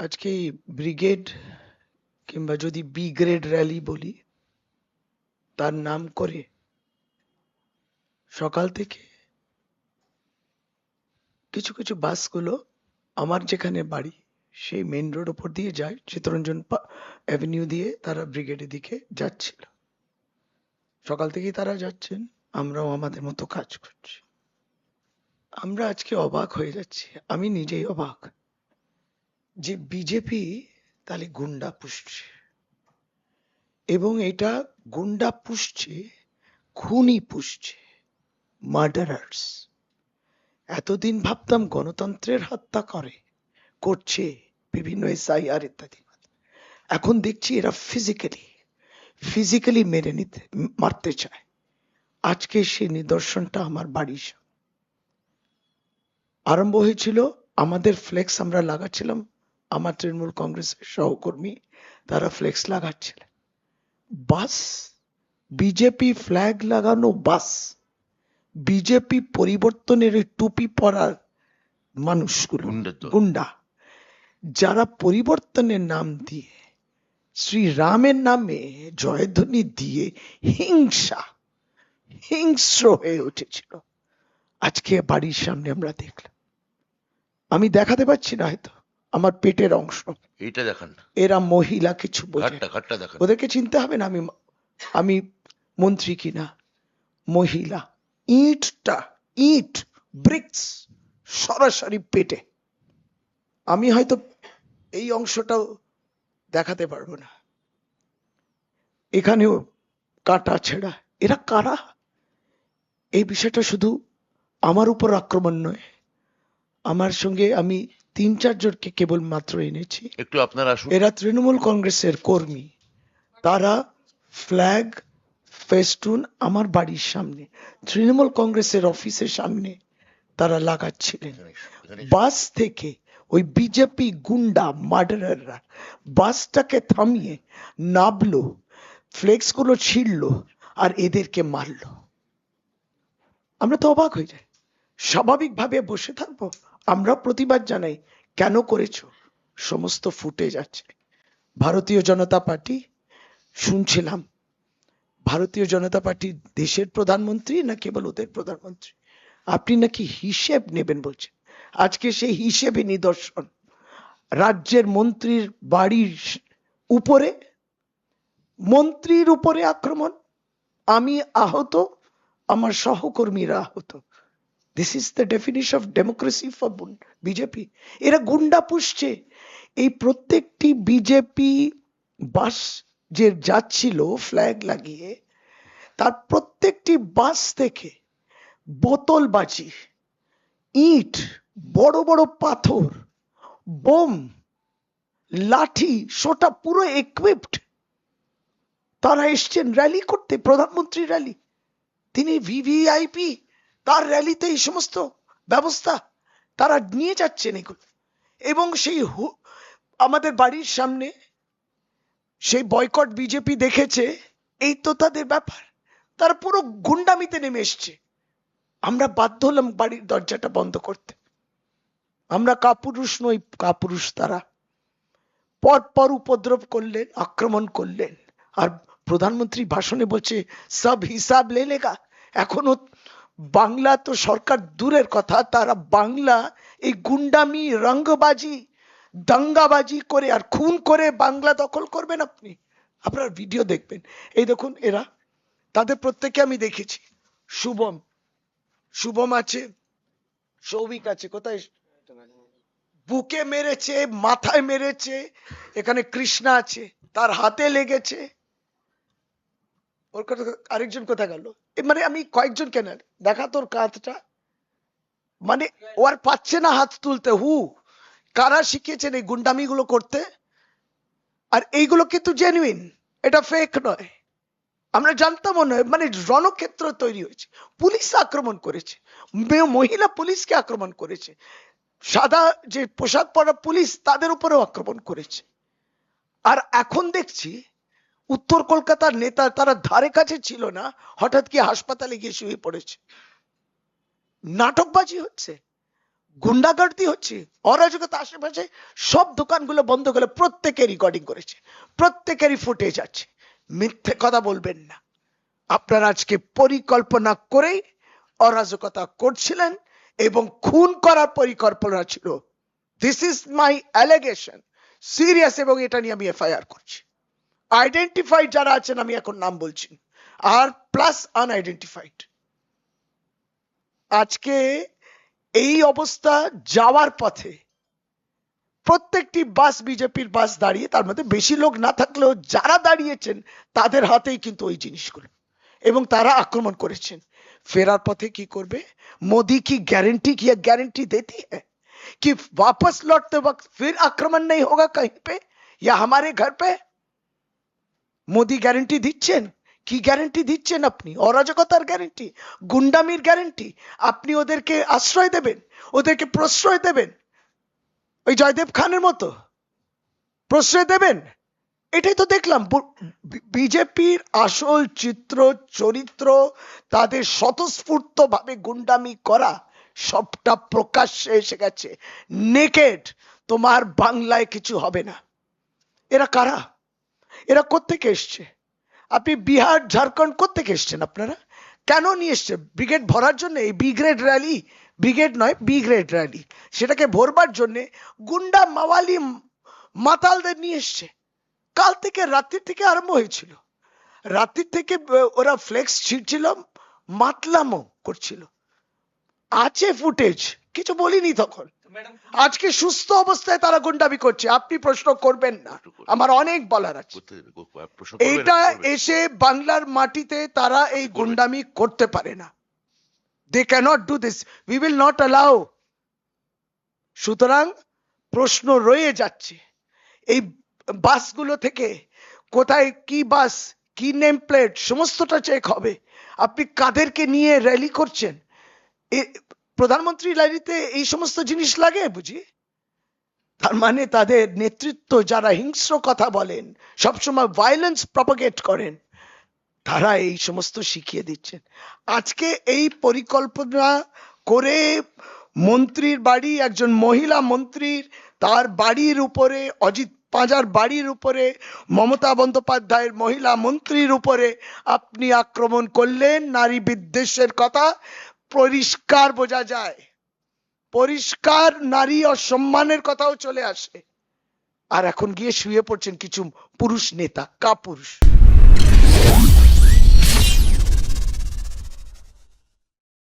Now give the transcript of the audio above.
আজকে এই ব্রিগেড কিংবা যদি বি গ্রেড র্যালি বলি তার নাম করে সকাল থেকে কিছু কিছু বাসগুলো আমার যেখানে বাড়ি সেই মেন রোড ওপর দিয়ে যায়, চিত্তরঞ্জন অ্যাভিনিউ দিয়ে তারা ব্রিগেডের দিকে যাচ্ছিল। সকাল থেকেই তারা যাচ্ছেন, আমরাও আমাদের মতো কাজ করছি। আমরা আজকে অবাক হয়ে যাচ্ছি, আমি নিজেই অবাক যে বিজেপি তাহলে গুন্ডা পুষছে, এবং এটা গুন্ডা পুষছে, খুনি পুষছে, মার্ডারার্স। এতদিন ভাবতাম গণতন্ত্রের হত্যা করছে বিভিন্ন SIR ইত্যাদি, এখন দেখছি এরা ফিজিক্যালি মারতে চায়। আজকে সেই নিদর্শনটা আমার বাড়ির আরম্ভ হয়েছিল। আমাদের ফ্লেক্স আমরা লাগাচ্ছিলাম, আমার তৃণমূল কংগ্রেসের সহকর্মী তারা ফ্লেক্স লাগাচ্ছিলেন। বাস, বিজেপি ফ্ল্যাগ লাগানো বাস, বিজেপি পরিবর্তনের ওই টুপি পরার মানুষগুলো গুন্ডা, যারা পরিবর্তনের নাম দিয়ে শ্রীরামের নামে জয়ধ্বনি দিয়ে হিংস্র হয়ে উঠেছিল। আজকে বাড়ির সামনে আমরা দেখলাম, আমি দেখাতে পাচ্ছি না হয়তো আমার পেটের অংশ, এইটা দেখান। এরা মহিলা কিছু বোঝে, ঘাটটা দেখান। ওদেরকে চিনতে হবে না আমি মন্ত্রী কিনা। মহিলা, ইট ব্রিক্স সরাসরি পেটে। আমি হয়তো এই অংশটাও দেখাতে পারবো না, এখানেও কাটা ছেঁড়া। এরা কারা? এই বিষয়টা শুধু আমার উপর আক্রমণ নয়, আমার সঙ্গে আমি 3-4 জনকে কেবল মাত্র এনেছি। একটু আপনারা আসুন। এরা তৃণমূল কংগ্রেসের কর্মী, তারা ফ্ল্যাগ ফেস্টুন আমার বাড়ির সামনে তৃণমূল কংগ্রেসের অফিসের সামনে তারা লাগাচ্ছিলেন। বাস থেকে ওই বিজেপি গুন্ডা মার্ডারাররা বাসটাকে থামিয়ে নামলো, ফ্লেক্স গুলো ছিঁড়লো আর এদেরকে মারলো। আমরা তো অবাক হয়ে যাই, স্বাভাবিকভাবে বসে থাকবো? আমরা প্রতিবাদ জানাই, কেন করেছো? সমস্ত ফুটেজ আছে। ভারতীয় জনতা পার্টি, শুনছিলাম ভারতীয় জনতা পার্টি দেশের প্রধানমন্ত্রী না কেবল ওদের প্রধানমন্ত্রী, আপনি নাকি হিসেব নেবেন বলছেন। আজকে সেই হিসেবে নিদর্শন, রাজ্যের মন্ত্রীর বাড়ির উপরে, মন্ত্রীর উপরে আক্রমণ, আমি আহত, আমার সহকর্মীরা আহত। This is the definition of democracy for BJP. এরা গুন্ডা পুষছে। এই প্রত্যেকটি বিজেপি বাস যে যাচ্ছিল ফ্ল্যাগ লাগিয়ে, তার প্রত্যেকটি বাস থেকে বোতলবাজি, ইট, বড় বড় পাথর, বোম, লাঠি সোটা, পুরো ইকুইপড। তারা এসছেন র্যালি করতে, প্রধানমন্ত্রী র্যালি, তিনি ভিভিআইপি, তার র্যালিতে এই সমস্ত ব্যবস্থা তারা নিয়ে যাচ্ছেন এগুলো। এবং সেই আমাদের বাড়ির সামনে সেই বয়কট বিজেপি দেখেছে, এই তো তাদের ব্যাপার, তারা পুরো গুন্ডামিতে নেমে এসছে। আমরা বাধ্য হলাম বাড়ির দরজাটা বন্ধ করতে। আমরা কাপুরুষ নই, কাপুরুষ তারা। পর উপদ্রব করলেন, আক্রমণ করলেন, আর প্রধানমন্ত্রী ভাষণে বলছে সব হিসাব লে লেগা। এখনো বাংলা তো সরকার দূরের কথা, তারা বাংলা এই গুন্ডামি, রঙ্গবাজি, দাঙ্গাবাজি করে আর খুন করে বাংলা দখল করবেন। আপনার ভিডিও দেখবেন, এই দেখুন এরা, তাদের প্রত্যেককে আমি দেখেছি। শুভম আছে, সৌভিক আছে, কোথায় বুকে মেরেছে, মাথায় মেরেছে, এখানে কৃষ্ণা আছে, তার হাতে লেগেছে। ওর কথা আরেকজন কোথায় গেল? মানে আমি কয়েকজন কেন দেখা, তোর কাঁধটা, মানে ও আর পাচ্ছে না হাত তুলতে। কারা শিখিয়েছেন এই গুন্ডামি গুলো করতে? আর এইগুলো কিন্তু জেনুইন, এটা ফেক নয়। আমরা জানতামও নয়, মানে রণক্ষেত্র তৈরি হয়েছে। পুলিশ আক্রমণ করেছে, মহিলা পুলিশকে আক্রমণ করেছে, সাদা যে পোশাক পরা পুলিশ তাদের উপরেও আক্রমণ করেছে। আর এখন দেখছি উত্তর কলকাতার নেতা, তারা ধারে কাছে ছিল না, হঠাৎ কি হাসপাতালে গিয়ে শুয়ে পড়েছে। নাটকবাজি হচ্ছে। গুন্ডাগর্দি হচ্ছে, অরাজকতা আশেপাশে, সব দোকানগুলো বন্ধ করে প্রত্যেকে রেকর্ডিং করেছে, প্রত্যেকেরই ফুটেজ আছে। মিথ্যে কথা বলবেন না। আপনারা আজকে পরিকল্পনা করেই অরাজকতা করছিলেন এবং খুন করার পরিকল্পনা ছিল। This is my allegation, serious, এবং এটা নিয়ে আমি এফআইআর করছি। আইডেন্টিফাইড যারা আছেন আমি এখন নাম বলছি, আর প্লাস আনআইডেন্টিফাইড। আজকে এই অবস্থা যাওয়ার পথে প্রত্যেকটি বাস বিজেপির বাস দাঁড়িয়ে, তার মধ্যে বেশি লোক না থাকলেও যারা দাঁড়িয়েছেন তাদের হাতেই কিন্তু ওই জিনিসগুলো, এবং তারা আক্রমণ করেছেন। ফেরার পথে কি করবে? मोदी की गारंटी की गारंटी देती है कि वापस लौटते वक्त फिर आक्रमण नहीं होगा कहीं पे या हमारे घर पे? মোদি গ্যারান্টি দিচ্ছেন? কি গ্যারান্টি দিচ্ছেন আপনি? অরাজকতার গ্যারান্টি, গুন্ডামির গ্যারান্টি। আপনি ওদেরকে আশ্রয় দেবেন, ওদেরকে প্রশ্রয় দেবেন, ওই জয়দেব খানের মতো প্রশ্রয় দেবেন? এটাই তো দেখলাম। বিজেপির আসল চিত্র চরিত্র, তাদের স্বতঃস্ফূর্ত ভাবে গুন্ডামি করা, সবটা প্রকাশ্যে এসে গেছে। নেকেড। তোমার বাংলায় কিছু হবে না। এরা কারা? এরা কোত্থেকে এসছে? আপনি বিহার ঝাড়খণ্ড কোত্থেকে এসছেন? আপনারা কেন নিয়ে এসছে? ব্রিগেড ভরার জন্য? এই বি গ্রেড র্যালি, ব্রিগেড নয় বি গ্রেড র্যালি, সেটাকে ভরবার জন্য গুন্ডা মাওয়ালি মাতালদের নিয়ে এসছে। কাল থেকে, রাত্রির থেকে আরম্ভ হয়েছিল। রাত্রির থেকে ওরা ফ্লেক্স ছিঁড়ছিল, মাতলামো করছিল। আছে ফুটেজ, কিছু বলিনি তখন। আজকে সুস্থ অবস্থায় তারা গুন্ডামি করছে, আপনি প্রশ্ন করবেন না, আমার অনেক বলার আছে। এইটা এসে বাংলার মাটিতে তারা এই গুন্ডামি করতে পারে না। They cannot do this, we will not allow. সুতরাং প্রশ্ন রয়ে যাচ্ছে, এই বাসগুলো থেকে কোথায় কি বাস, কি নেম প্লেট, সমস্তটা চেক হবে। আপনি কাদেরকে নিয়ে র্যালি করছেন? প্রধানমন্ত্রী র্যালিতে এই সমস্ত জিনিস লাগে বুঝি? তার মানে তাদের নেতৃত্ব যারা হিংস্র কথা বলেন, সবসময় ভায়োলেন্স প্রপাগেট করেন, তারা এই সমস্ত শিখিয়ে দিচ্ছেন। আজকে এই পরিকল্পনা করে মন্ত্রীর বাড়ি, একজন মহিলা মন্ত্রীর, তার বাড়ির উপরে, অজিত পাঁজার বাড়ির উপরে, মমতা বন্দ্যোপাধ্যায়ের মহিলা মন্ত্রীর উপরে আপনি আক্রমণ করলেন। নারী বিদ্বেষের কথা পরিষ্কার বোঝা যায়, পরিষ্কার নারী অসম্মানের কথাও চলে আসে। আর এখন গিয়ে শুয়ে পড়ছেন কিছু পুরুষ নেতা, কাপুরুষ।